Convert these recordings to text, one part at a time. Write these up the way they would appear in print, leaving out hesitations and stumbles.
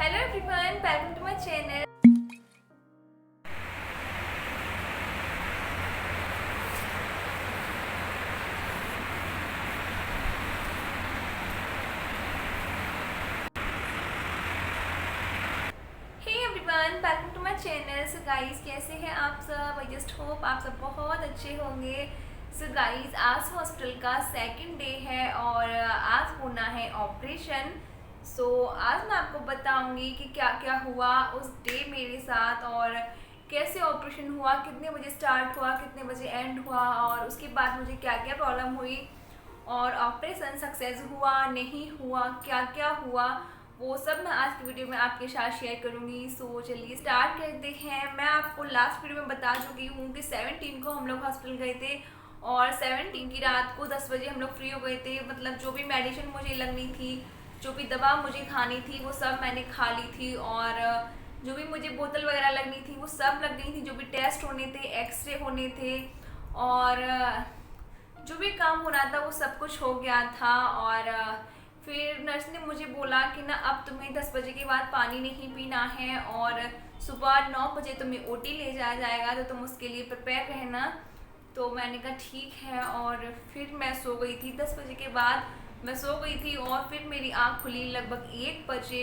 Hello everyone, welcome to my channel. Hey everyone, welcome to my channel. So guys, कैसे हैं आप सब? I just hope आप सब बहुत अच्छे होंगे. So guys, आज हॉस्पिटल का सेकंड डे है और आज होना है ऑपरेशन. सो आज मैं आपको बताऊंगी कि क्या क्या हुआ उस डे मेरे साथ और कैसे ऑपरेशन हुआ, कितने बजे स्टार्ट हुआ, कितने बजे एंड हुआ और उसके बाद मुझे क्या क्या प्रॉब्लम हुई और ऑपरेशन सक्सेस हुआ नहीं हुआ, क्या क्या हुआ, वो सब मैं आज की वीडियो में आपके साथ शेयर करूंगी. सो चलिए स्टार्ट करते हैं. मैं आपको लास्ट वीडियो में बता चुकी हूँ कि 17 को हम लोग हॉस्पिटल गए थे और 17 की रात को 10 बजे हम लोग फ्री हो गए थे. मतलब जो भी मेडिसिन मुझे लगनी थी, जो भी दवा मुझे खानी थी, वो सब मैंने खा ली थी और जो भी मुझे बोतल वगैरह लगनी थी वो सब लग गई थी. जो भी टेस्ट होने थे, एक्सरे होने थे और जो भी काम होना था वो सब कुछ हो गया था. और फिर नर्स ने मुझे बोला कि ना अब तुम्हें 10 बजे के बाद पानी नहीं पीना है और सुबह 9 बजे तुम्हें ओटी ले जाया जाएगा, तो तुम उसके लिए प्रिपेयर रहना. तो मैंने कहा ठीक है और फिर मैं सो गई थी. 10 बजे के बाद मैं सो गई थी और फिर मेरी आँख खुली लगभग 1 बजे.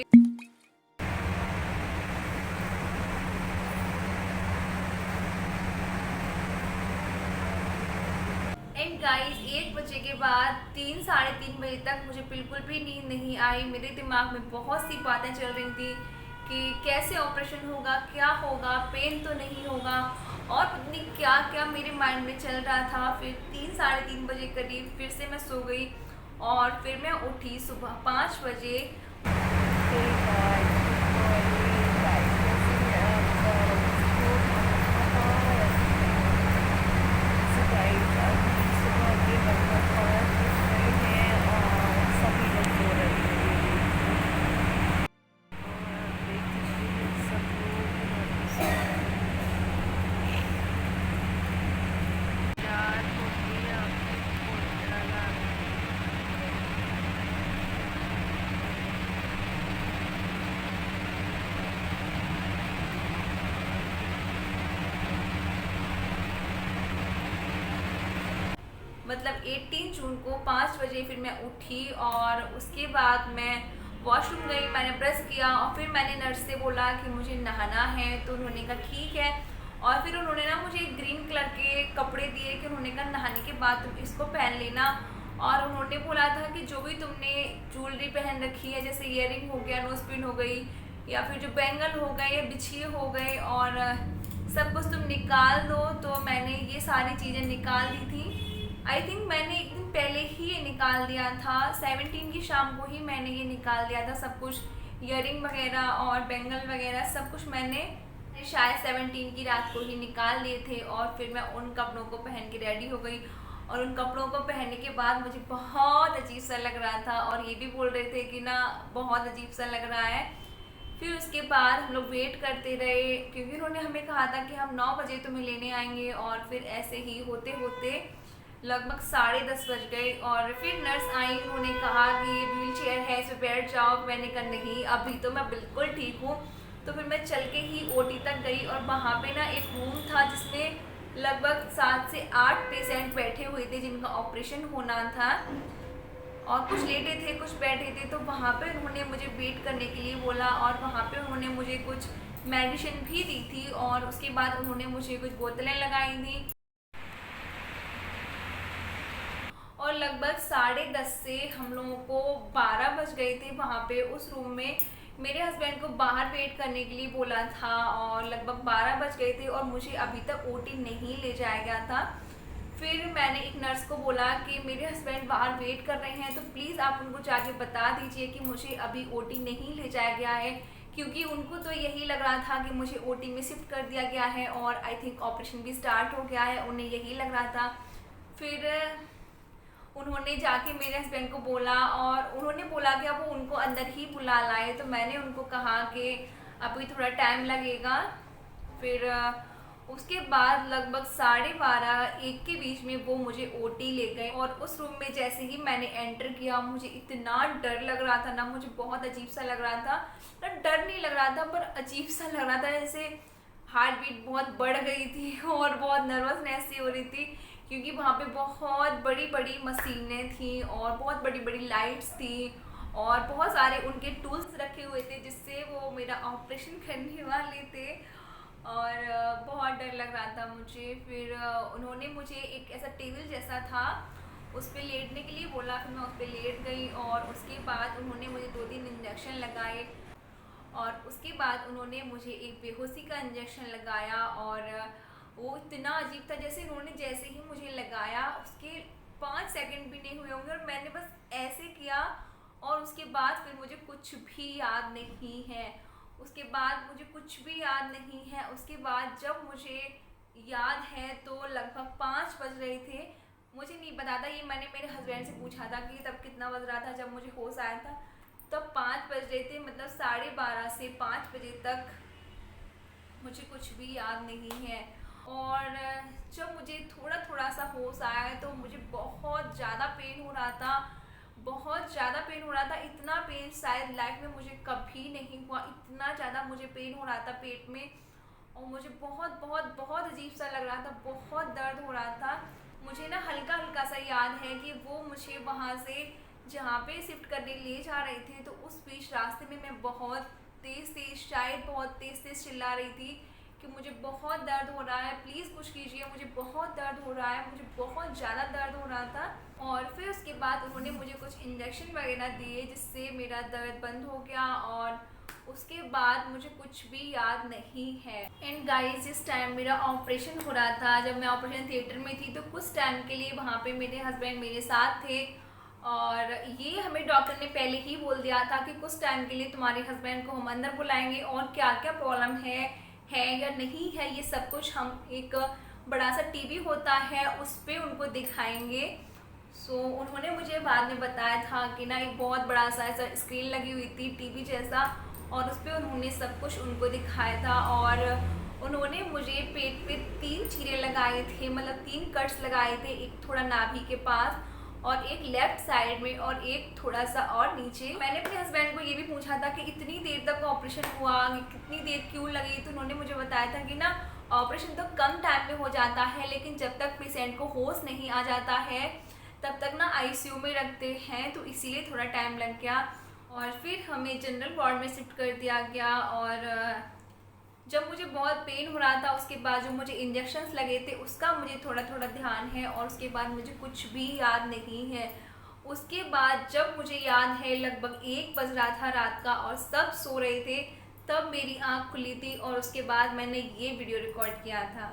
एंड गाइस 1 बजे के बाद 3 साढ़े 3 बजे तक मुझे बिल्कुल भी नींद नहीं आई. मेरे दिमाग में बहुत सी बातें चल रही थी कि कैसे ऑपरेशन होगा, क्या होगा, पेन तो नहीं होगा और पता नहीं क्या क्या मेरे माइंड में चल रहा था. फिर 3 साढ़े 3 बजे करीब फिर से मैं सो गई और फिर मैं उठी सुबह 5 बजे. मतलब 18 जून को 5 बजे फिर मैं उठी और उसके बाद मैं वॉशरूम गई, मैंने ब्रश किया और फिर मैंने नर्स से बोला कि मुझे नहाना है. तो उन्होंने कहा ठीक है और फिर उन्होंने ना मुझे ग्रीन कलर के कपड़े दिए कि उन्होंने कहा नहाने के बाद तुम इसको पहन लेना. और उन्होंने बोला था कि जो भी तुमने ज्वेलरी पहन रखी है, जैसे ईयरिंग हो गया, नोज पिन हो गई या फिर जो बैंगल हो गए या बिछिए हो गए और सब कुछ तुम निकाल दो. तो मैंने ये सारी चीज़ें निकाल दी थी. आई थिंक मैंने एक दिन पहले ही ये निकाल दिया था. 17 की शाम को ही मैंने ये निकाल दिया था सब कुछ, ईयरिंग वगैरह और बैंगल वगैरह सब कुछ मैंने शायद 17 की रात को ही निकाल लिए थे. और फिर मैं उन कपड़ों को पहन के रेडी हो गई और उन कपड़ों को पहनने के बाद मुझे बहुत अजीब सा लग रहा था और ये भी बोल रहे थे कि ना बहुत अजीब सा लग रहा है. फिर उसके बाद हम लोग वेट करते रहे क्योंकि उन्होंने हमें कहा था कि हम 9 बजे तुम्हें लेने आएंगे और फिर ऐसे ही होते होते लगभग 10:30 बज गए. और फिर नर्स आई, उन्होंने कहा कि ये व्हील चेयर है, इस पर बैठ जाओ. मैंने कहा नहीं, अभी तो मैं बिल्कुल ठीक हूँ. तो फिर मैं चल के ही ओटी तक गई और वहाँ पे ना एक रूम था जिसमें लगभग 7 से 8 पेशेंट बैठे हुए थे जिनका ऑपरेशन होना था और कुछ लेटे थे, कुछ बैठे थे. तो वहाँ पे उन्होंने मुझे वेट करने के लिए बोला और वहाँ पे उन्होंने मुझे कुछ मेडिसिन भी दी थी और उसके बाद उन्होंने मुझे कुछ बोतलें लगाई थी. और लगभग 10:30 से हम लोगों को 12 बज गए थे वहाँ पे उस रूम में. मेरे हस्बैंड को बाहर वेट करने के लिए बोला था और लगभग 12 बज गए थे और मुझे अभी तक ओटी नहीं ले जाया गया था. फिर मैंने एक नर्स को बोला कि मेरे हस्बैंड बाहर वेट कर रहे हैं, तो प्लीज़ आप उनको जाके बता दीजिए कि मुझे अभी ओटी नहीं ले जाया गया है. क्योंकि उनको तो यही लग रहा था कि मुझे ओटी में शिफ्ट कर दिया गया है और आई थिंक ऑपरेशन भी स्टार्ट हो गया है, उन्हें यही लग रहा था. फिर उन्होंने जाके मेरे हस्बैंड को बोला और उन्होंने बोला कि अब वो उनको अंदर ही बुला लाए. तो मैंने उनको कहा कि अभी थोड़ा टाइम लगेगा. फिर उसके बाद लगभग 12:30 एक के बीच में वो मुझे ओटी ले गए और उस रूम में जैसे ही मैंने एंटर किया मुझे इतना डर लग रहा था ना, मुझे बहुत अजीब सा लग रहा था ना, डर नहीं लग रहा था पर अजीब सा लग रहा था, जैसे हार्ट बीट बहुत बढ़ गई थी और बहुत नर्वसनेस सी हो रही थी क्योंकि वहाँ पे बहुत बड़ी बड़ी मशीनें थी और बहुत बड़ी बड़ी लाइट्स थी और बहुत सारे उनके टूल्स रखे हुए थे जिससे वो मेरा ऑपरेशन करने वाले थे और बहुत डर लग रहा था मुझे। फिर उन्होंने मुझे एक ऐसा टेबल जैसा था उस पर लेटने के लिए बोला, फिर मैं उस पर लेट गई और उसके बाद उन्होंने मुझे 2-3 इंजेक्शन लगाए और उसके बाद उन्होंने मुझे एक बेहोशी का इंजेक्शन लगाया और वो इतना अजीब था, जैसे ही मुझे लगाया उसके 5 सेकंड भी नहीं हुए होंगे और मैंने बस ऐसे किया और उसके बाद फिर मुझे कुछ भी याद नहीं है। उसके बाद मुझे कुछ भी याद नहीं है। उसके बाद जब मुझे याद है तो लगभग 5 बज रहे थे, मुझे नहीं पता था, ये मैंने मेरे हस्बैंड से पूछा था कि तब कितना बज रहा था जब मुझे होश आया था, तब 5 बज रहे थे, मतलब 12:30 से 5 बजे तक मुझे कुछ भी याद नहीं है। और जब मुझे थोड़ा थोड़ा सा होश आया तो मुझे बहुत ज़्यादा पेन हो रहा था, बहुत ज़्यादा पेन हो रहा था, इतना पेन शायद लाइफ में मुझे कभी नहीं हुआ, इतना ज़्यादा मुझे पेन हो रहा था पेट में और मुझे बहुत बहुत बहुत अजीब सा लग रहा था, बहुत दर्द हो रहा था। मुझे ना हल्का हल्का सा याद है कि वो मुझे वहाँ से जहाँ पे शिफ्ट करने ले जा रहे थे तो उस बीच रास्ते में मैं बहुत तेज़ तेज़, शायद बहुत तेज़ तेज़ चिल्ला रही थी कि मुझे बहुत दर्द हो रहा है, प्लीज़ कुछ कीजिए, मुझे बहुत दर्द हो रहा है, मुझे बहुत ज़्यादा दर्द हो रहा था। और फिर उसके बाद उन्होंने मुझे कुछ इंजेक्शन वगैरह दिए जिससे मेरा दर्द बंद हो गया और उसके बाद मुझे कुछ भी याद नहीं है। एंड गाइस, जिस टाइम मेरा ऑपरेशन हो रहा था, जब मैं ऑपरेशन थिएटर में थी, तो कुछ टाइम के लिए वहाँ पे मेरे हस्बैंड मेरे साथ थे और ये हमें डॉक्टर ने पहले ही बोल दिया था कि कुछ टाइम के लिए तुम्हारे हस्बैंड को हम अंदर बुलाएंगे और क्या क्या प्रॉब्लम है या नहीं है, ये सब कुछ हम एक बड़ा सा टीवी होता है उस पर उनको दिखाएंगे। सो उन्होंने मुझे बाद में बताया था कि ना एक बहुत बड़ा सा ऐसा स्क्रीन लगी हुई थी टीवी जैसा और उस पर उन्होंने सब कुछ उनको दिखाया था और उन्होंने मुझे पेट पे 3 चीरे लगाए थे, मतलब 3 कट्स लगाए थे, एक थोड़ा नाभि के पास और एक लेफ्ट साइड में और एक थोड़ा सा और नीचे। मैंने अपने हस्बैंड को ये भी पूछा था कि इतनी देर तक ऑपरेशन हुआ, कितनी देर क्यों लगी, तो उन्होंने मुझे बताया था कि ना ऑपरेशन तो कम टाइम में हो जाता है लेकिन जब तक पेशेंट को होश नहीं आ जाता है तब तक ना आईसीयू में रखते हैं, तो इसीलिए थोड़ा टाइम लग गया और फिर हमें जनरल वार्ड में शिफ्ट कर दिया गया। और जब मुझे बहुत पेन हो रहा था उसके बाद जो मुझे इंजेक्शन्स लगे थे उसका मुझे थोड़ा थोड़ा ध्यान है और उसके बाद मुझे कुछ भी याद नहीं है। उसके बाद जब मुझे याद है लगभग 1 बज रहा था रात का और सब सो रहे थे, तब मेरी आँख खुली थी और उसके बाद मैंने ये वीडियो रिकॉर्ड किया था।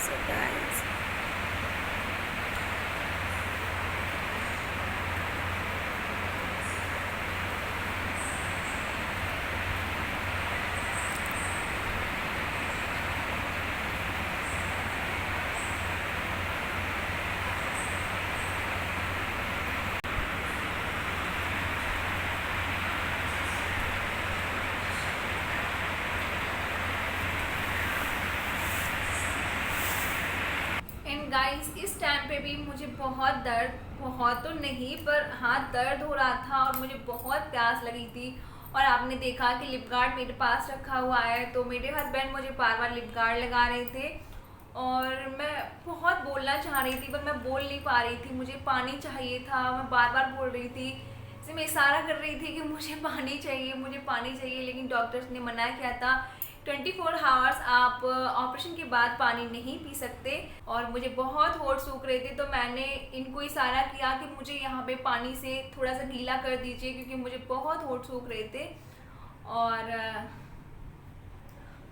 So guys, एंड गाइस, इस टाइम पे भी मुझे बहुत दर्द, बहुत तो नहीं पर हाँ दर्द हो रहा था और मुझे बहुत प्यास लगी थी और आपने देखा कि लिप गार्ड मेरे पास रखा हुआ है, तो मेरे हस्बैंड मुझे बार बार लिप गार्ड लगा रहे थे और मैं बहुत बोलना चाह रही थी पर मैं बोल नहीं पा रही थी, मुझे पानी चाहिए था, मैं बार बार बोल रही थी, जैसे मैं इशारा कर रही थी कि मुझे पानी चाहिए, मुझे पानी चाहिए, लेकिन डॉक्टर्स ने मना किया था 24 आवर्स आप ऑपरेशन के बाद पानी नहीं पी सकते और मुझे बहुत होठ सूख रहे थे, तो मैंने इनको इशारा किया कि मुझे यहाँ पे पानी से थोड़ा सा गीला कर दीजिए क्योंकि मुझे बहुत होठ सूख रहे थे। और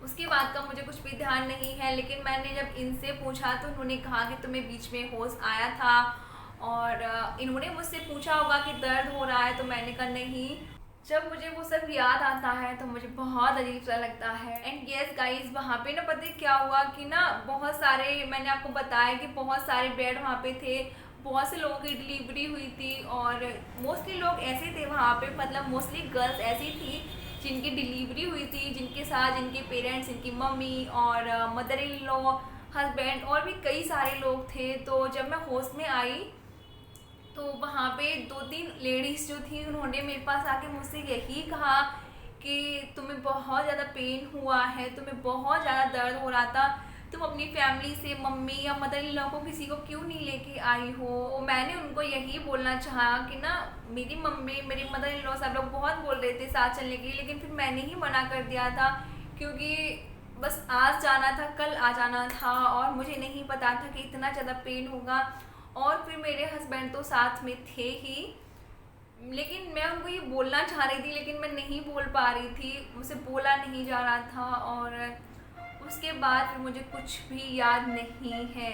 उसके बाद का मुझे कुछ भी ध्यान नहीं है, लेकिन मैंने जब इनसे पूछा तो उन्होंने कहा कि तुम्हें बीच में होश आया था और इन्होंने मुझसे पूछा होगा कि दर्द हो रहा है, तो मैंने कहा नहीं। जब मुझे वो सब याद आता है तो मुझे बहुत अजीब सा लगता है। एंड यस गाइस, वहाँ पे ना पता है क्या हुआ कि ना बहुत सारे, मैंने आपको बताया कि बहुत सारे बेड वहाँ पे थे, बहुत से लोगों की डिलीवरी हुई थी और मोस्टली लोग ऐसे थे वहाँ पे, मतलब मोस्टली गर्ल्स ऐसी थी जिनकी डिलीवरी हुई थी, जिनके साथ जिनके पेरेंट्स, जिनकी मम्मी और मदर इन लॉ, हस्बैंड और भी कई सारे लोग थे। तो जब मैं होश में आई तो वहाँ पे 2-3 लेडीज़ जो थी उन्होंने मेरे पास आके मुझसे यही कहा कि तुम्हें बहुत ज़्यादा पेन हुआ है, तुम्हें बहुत ज़्यादा दर्द हो रहा था, तुम अपनी फैमिली से मम्मी या मदर इन लॉ को किसी को क्यों नहीं लेके आई हो। और मैंने उनको यही बोलना चाहा कि ना मेरी मम्मी, मेरी मदर इन लॉ सब लोग बहुत बोल रहे थे साथ चलने के लिए, लेकिन फिर मैंने ही मना कर दिया था क्योंकि बस आज जाना था, कल आ जाना था और मुझे नहीं पता था कि इतना ज़्यादा पेन होगा। और फिर मेरे हस्बैंड तो साथ में थे ही, लेकिन मैं उनको ये बोलना चाह रही थी लेकिन मैं नहीं बोल पा रही थी, मुझसे बोला नहीं जा रहा था। और उसके बाद फिर मुझे कुछ भी याद नहीं है।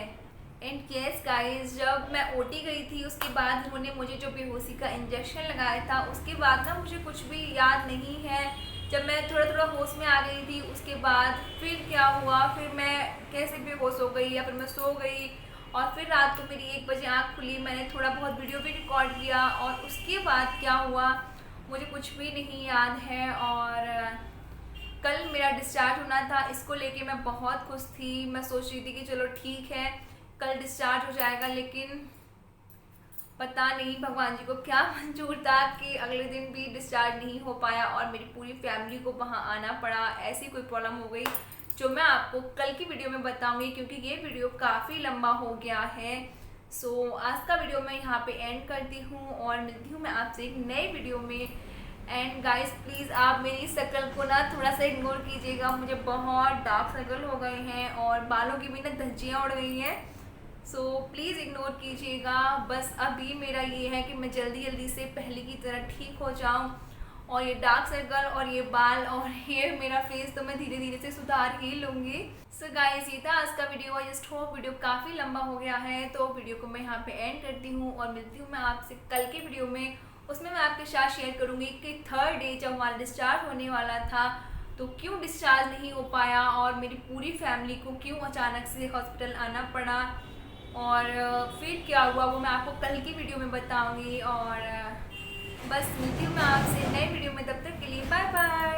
एंड यस गाइस, जब मैं ओटी गई थी उसके बाद उन्होंने मुझे जो बेहोशी का इंजेक्शन लगाया था उसके बाद ना मुझे कुछ भी याद नहीं है। जब मैं थोड़ा थोड़ा होश में आ गई थी उसके बाद फिर क्या हुआ, फिर मैं कैसे बेहोश हो गई या फिर मैं सो गई और फिर रात को मेरी 1 बजे आँख खुली, मैंने थोड़ा बहुत वीडियो भी रिकॉर्ड किया और उसके बाद क्या हुआ मुझे कुछ भी नहीं याद है। और कल मेरा डिस्चार्ज होना था, इसको लेके मैं बहुत खुश थी, मैं सोच रही थी कि चलो ठीक है कल डिस्चार्ज हो जाएगा, लेकिन पता नहीं भगवान जी को क्या मंजूर था कि अगले दिन भी डिस्चार्ज नहीं हो पाया और मेरी पूरी फैमिली को वहाँ आना पड़ा। ऐसी कोई प्रॉब्लम हो गई जो मैं आपको कल की वीडियो में बताऊंगी क्योंकि ये वीडियो काफ़ी लंबा हो गया है। सो आज का वीडियो मैं यहाँ पे एंड करती हूँ और मिलती हूँ मैं आपसे एक नए वीडियो में। एंड गाइस प्लीज़ आप मेरी शक्ल को ना थोड़ा सा इग्नोर कीजिएगा, मुझे बहुत डार्क सर्कल हो गए हैं और बालों की भी ना धज्जियाँ उड़ गई हैं। सो प्लीज़ इग्नोर कीजिएगा। बस अभी मेरा ये है कि मैं जल्दी जल्दी से पहले की तरह ठीक हो जाऊँ और ये डार्क सर्कल और ये बाल और ये मेरा फेस तो मैं धीरे धीरे से सुधार ही लूँगी। सो गाइस ये था आज का video. I just hope video काफ़ी लंबा हो गया है तो वीडियो को मैं यहाँ पे एंड करती हूँ और मिलती हूँ मैं आपसे कल के वीडियो में। उसमें मैं आपके साथ शेयर करूँगी कि 3rd डे जब हमारा डिस्चार्ज होने वाला था तो क्यों डिस्चार्ज नहीं हो पाया और मेरी पूरी फैमिली को क्यों अचानक से हॉस्पिटल आना पड़ा और फिर क्या हुआ वो मैं आपको कल की वीडियो में बताऊंगी। और बस मिलती हूँ मैं आपसे नए वीडियो में, तब तक के लिए बाय बाय।